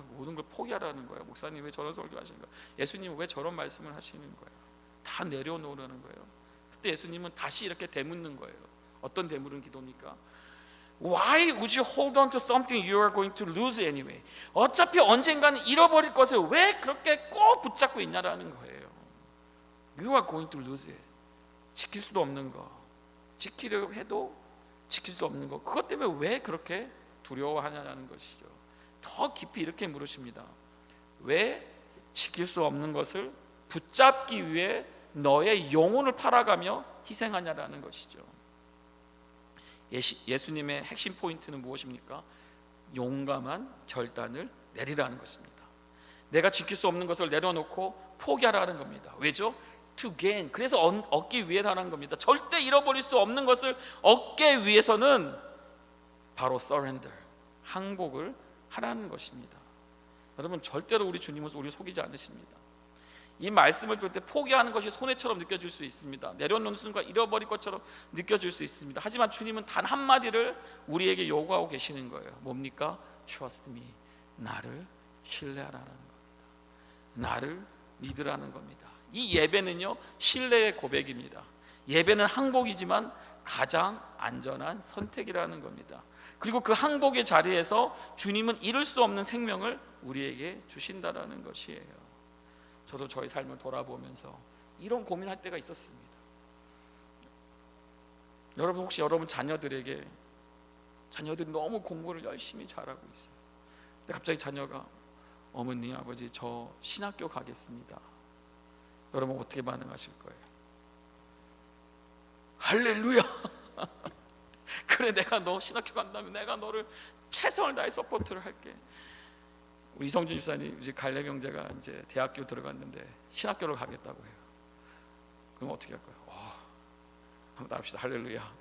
모든 걸 포기하라는 거예요. 목사님 왜 저런 설교하시는 거예요? 예수님은 왜 저런 말씀을 하시는 거예요? 다 내려놓으라는 거예요. 그때 예수님은 다시 이렇게 되묻는 거예요. 어떤 되물은 기도입니까? Why would you hold on to something you are going to lose anyway? 어차피 언젠가는 잃어버릴 것을 왜 그렇게 꼭 붙잡고 있냐라는 거예요. You are going to lose it. 지킬 수도 없는 거, 지키려고 해도 지킬 수 없는 거, 그것 때문에 왜 그렇게 두려워하냐는 것이죠. 더 깊이 이렇게 물으십니다. 왜 지킬 수 없는 것을 붙잡기 위해 너의 영혼을 팔아가며 희생하냐라는 것이죠. 예수님의 핵심 포인트는 무엇입니까? 용감한 결단을 내리라는 것입니다. 내가 지킬 수 없는 것을 내려놓고 포기하라는 겁니다. 왜죠? To gain. 그래서 얻기 위해서라는 겁니다. 절대 잃어버릴 수 없는 것을 얻기 위해서는 바로 surrender, 항복을 하라는 것입니다. 여러분, 절대로 우리 주님은 우리 속이지 않으십니다. 이 말씀을 들을 때 포기하는 것이 손해처럼 느껴질 수 있습니다. 내려놓는 순간 잃어버릴 것처럼 느껴질 수 있습니다. 하지만 주님은 단 한마디를 우리에게 요구하고 계시는 거예요. 뭡니까? Trust me. 나를 신뢰하라는 겁니다. 나를 믿으라는 겁니다. 이 예배는요, 신뢰의 고백입니다. 예배는 항복이지만 가장 안전한 선택이라는 겁니다. 그리고 그 항복의 자리에서 주님은 잃을 수 없는 생명을 우리에게 주신다라는 것이에요. 저도 저희 삶을 돌아보면서 이런 고민할 때가 있었습니다. 여러분, 혹시 여러분 자녀들이 너무 공부를 열심히 잘하고 있어요. 근데 갑자기 자녀가 어머니, 아버지, 저 신학교 가겠습니다. 여러분 어떻게 반응하실 거예요? 할렐루야! 그래, 내가 너 신학교 간다면 내가 너를 최선을 다해 서포트를 할게. 우리 이성준 집사님 이제 갈렙 형제가 이제 대학교 들어갔는데 신학교를 가겠다고 해요. 그럼 어떻게 할 거예요? 한번 따릅시다. 할렐루야.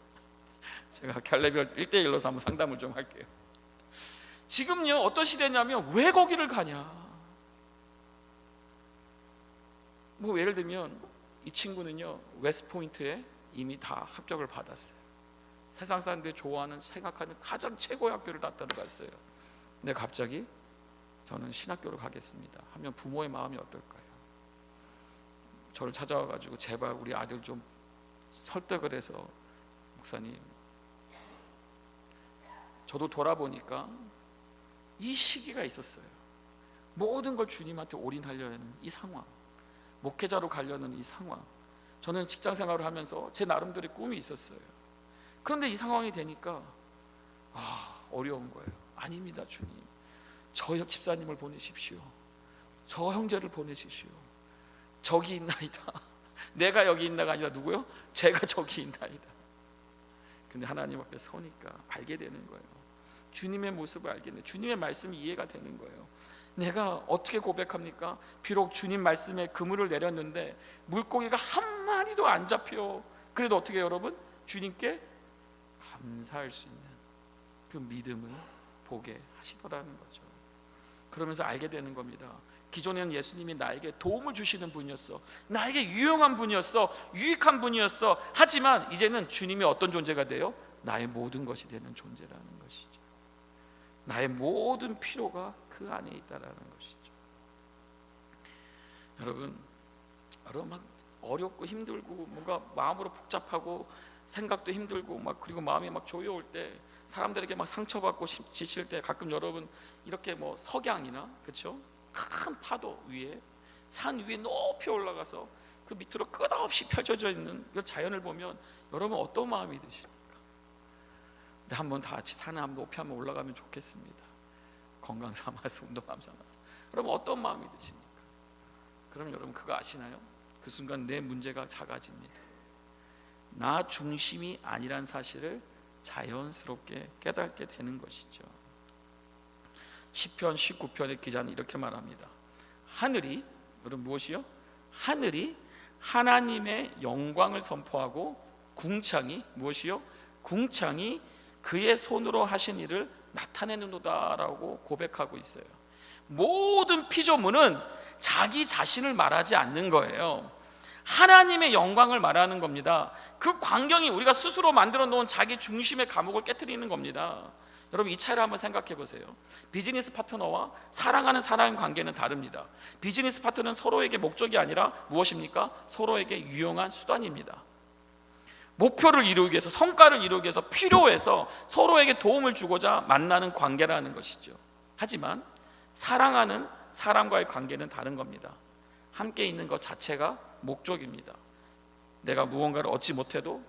제가 갈렙을 1대1로서 한번 상담을 좀 할게요. 지금요, 어떤 시대냐면 왜 거기를 가냐? 뭐 예를 들면 이 친구는요, 웨스트포인트에 이미 다 합격을 받았어요. 세상 사람들이 좋아하는, 생각하는 가장 최고의 학교를 다 들어갔어요. 근데 갑자기 저는 신학교로 가겠습니다 하면 부모의 마음이 어떨까요? 저를 찾아와가지고 제발 우리 아들 좀 설득을 해서, 목사님, 저도 돌아보니까 이 시기가 있었어요. 모든 걸 주님한테 올인하려는 이 상황, 목회자로 가려는 이 상황, 저는 직장 생활을 하면서 제 나름대로의 꿈이 있었어요. 그런데 이 상황이 되니까 어려운 거예요. 아닙니다, 주님. 저 집사님을 보내십시오. 저 형제를 보내십시오. 저기 있나이다. 내가 여기 있나가 아니라 누구요? 제가 저기 있나이다. 근데 하나님 앞에 서니까 알게 되는 거예요. 주님의 모습을 알게 되는, 주님의 말씀이 이해가 되는 거예요. 내가 어떻게 고백합니까? 비록 주님 말씀에 그물을 내렸는데 물고기가 한 마리도 안 잡혀. 그래도 어떻게 여러분? 주님께 감사할 수 있는 그 믿음을 보게 하시더라는 거죠. 그러면서 알게 되는 겁니다. 기존에는 예수님이 나에게 도움을 주시는 분이었어, 나에게 유용한 분이었어, 유익한 분이었어. 하지만 이제는 주님이 어떤 존재가 돼요? 나의 모든 것이 되는 존재라는 것이죠. 나의 모든 필요가 그 안에 있다라는 것이죠. 여러분 막 어렵고 힘들고 뭔가 마음으로 복잡하고 생각도 힘들고 막, 그리고 마음이 막 조여올 때, 사람들에게 막 상처받고 지칠 때 가끔 여러분 이렇게 뭐 석양이나, 그렇죠? 큰 파도 위에, 산 위에 높이 올라가서 그 밑으로 끝없이 펼쳐져 있는 그 자연을 보면 여러분 어떤 마음이 드십니까? 우리 한번 다 같이 산에 한번 높이 한번 올라가면 좋겠습니다. 건강 삼아서, 운동함 삼아서. 여러분 어떤 마음이 드십니까? 그럼 여러분 그거 아시나요? 그 순간 내 문제가 작아집니다. 나 중심이 아니란 사실을 자연스럽게 깨닫게 되는 것이죠. 시편 19편의 기자는 이렇게 말합니다. 하늘이, 여러분 무엇이요? 하늘이 하나님의 영광을 선포하고 궁창이 무엇이요? 궁창이 그의 손으로 하신 일을 나타내는도다라고 고백하고 있어요. 모든 피조물은 자기 자신을 말하지 않는 거예요. 하나님의 영광을 말하는 겁니다. 그 광경이 우리가 스스로 만들어 놓은 자기 중심의 감옥을 깨트리는 겁니다. 여러분 이 차이를 한번 생각해 보세요. 비즈니스 파트너와 사랑하는 사람의 관계는 다릅니다. 비즈니스 파트너는 서로에게 목적이 아니라 무엇입니까? 서로에게 유용한 수단입니다. 목표를 이루기 위해서, 성과를 이루기 위해서, 필요해서 서로에게 도움을 주고자 만나는 관계라는 것이죠. 하지만 사랑하는 사람과의 관계는 다른 겁니다. 함께 있는 것 자체가 목적입니다. 내가 무언가를 얻지 못해도,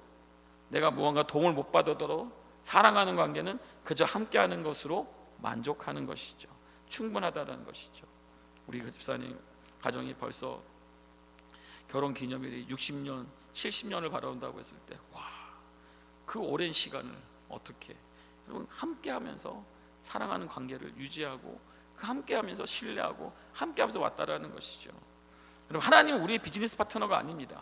내가 무언가 도움을 못 받아도 사랑하는 관계는 그저 함께하는 것으로 만족하는 것이죠. 충분하다는 것이죠. 우리 집사님 가정이 벌써 결혼 기념일이 60년, 70년을 바라본다고 했을 때, 와, 그 오랜 시간을 어떻게 여러분 함께하면서 사랑하는 관계를 유지하고, 그 함께하면서 신뢰하고 함께하면서 왔다라는 것이죠. 여러분 하나님은 우리의 비즈니스 파트너가 아닙니다.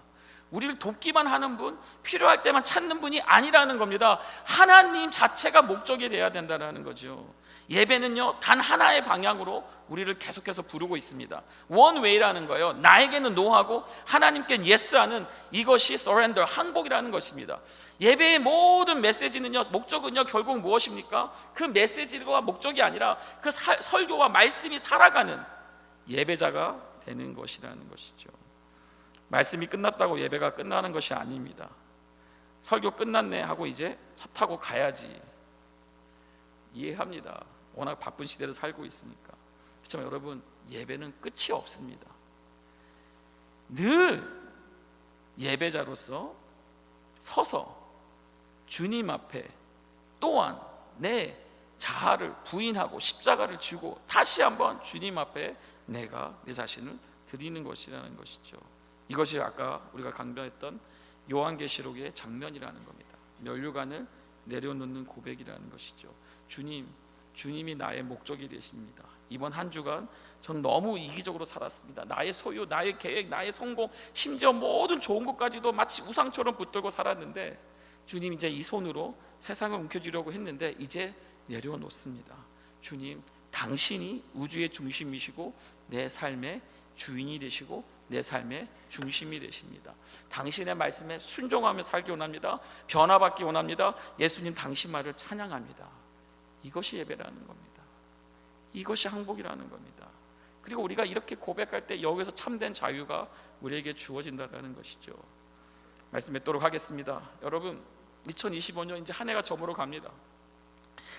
우리를 돕기만 하는 분, 필요할 때만 찾는 분이 아니라는 겁니다. 하나님 자체가 목적이 돼야 된다는 거죠. 예배는요 단 하나의 방향으로 우리를 계속해서 부르고 있습니다. one way라는 거예요. 나에게는 no하고 하나님께는 yes하는, 이것이 surrender, 항복이라는 것입니다. 예배의 모든 메시지는요, 목적은요 결국 무엇입니까? 그 메시지가 목적이 아니라 그 설교와 말씀이 살아가는 예배자가 되는 것이라는 것이죠. 말씀이 끝났다고 예배가 끝나는 것이 아닙니다. 설교 끝났네 하고 이제 차 타고 가야지. 이해합니다. 워낙 바쁜 시대를 살고 있으니까. 그렇지만 여러분 예배는 끝이 없습니다. 늘 예배자로서 서서 주님 앞에 또한 내 자아를 부인하고 십자가를 지고 다시 한번 주님 앞에 내가 내 자신을 드리는 것이라는 것이죠. 이것이 아까 우리가 강조했던 요한계시록의 장면이라는 겁니다. 면류관을 내려놓는 고백이라는 것이죠. 주님이 나의 목적이 되십니다. 이번 한 주간 전 너무 이기적으로 살았습니다. 나의 소유, 나의 계획, 나의 성공, 심지어 모든 좋은 것까지도 마치 우상처럼 붙들고 살았는데, 주님 이제 이 손으로 세상을 움켜쥐려고 했는데 이제 내려놓습니다. 주님, 당신이 우주의 중심이시고 내 삶의 주인이 되시고 내 삶의 중심이 되십니다. 당신의 말씀에 순종하며 살기 원합니다. 변화받기 원합니다. 예수님 당신 말을 찬양합니다. 이것이 예배라는 겁니다. 이것이 항복이라는 겁니다. 그리고 우리가 이렇게 고백할 때 여기서 참된 자유가 우리에게 주어진다는 것이죠. 말씀 맺도록 하겠습니다. 여러분 2025년 이제 한 해가 저물어 갑니다.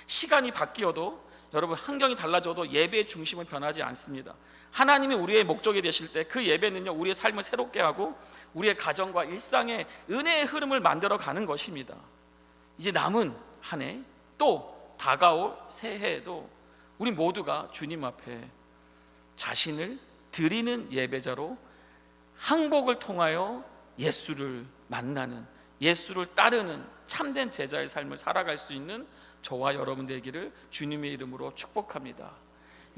시간이 바뀌어도 여러분 환경이 달라져도 예배의 중심은 변하지 않습니다. 하나님이 우리의 목적이 되실 때 그 예배는요 우리의 삶을 새롭게 하고 우리의 가정과 일상의 은혜의 흐름을 만들어 가는 것입니다. 이제 남은 한 해, 또 다가올 새해에도 우리 모두가 주님 앞에 자신을 드리는 예배자로 항복을 통하여 예수를 만나는, 예수를 따르는 참된 제자의 삶을 살아갈 수 있는 저와 여러분 되기를 주님의 이름으로 축복합니다.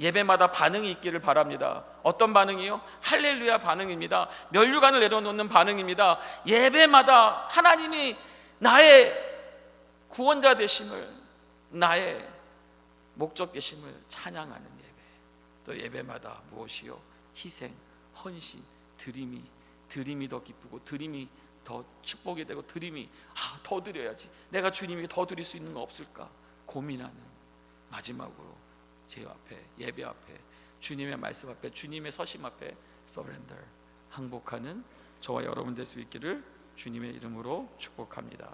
예배마다 반응이 있기를 바랍니다. 어떤 반응이요? 할렐루야 반응입니다. 면류관을 내려놓는 반응입니다. 예배마다 하나님이 나의 구원자 되심을, 나의 목적 되심을 찬양하는 예배. 또 예배마다 무엇이요? 희생, 헌신, 드림이 더 기쁘고 드림이 더 축복이 되고 드림이 더 드려야지, 내가 주님에게 더 드릴 수 있는 거 없을까 고민하는, 마지막으로 제 앞에, 예배 앞에, 주님의 말씀 앞에, 주님의 서심 앞에 surrender, 항복하는 저와 여러분 될 수 있기를 주님의 이름으로 축복합니다.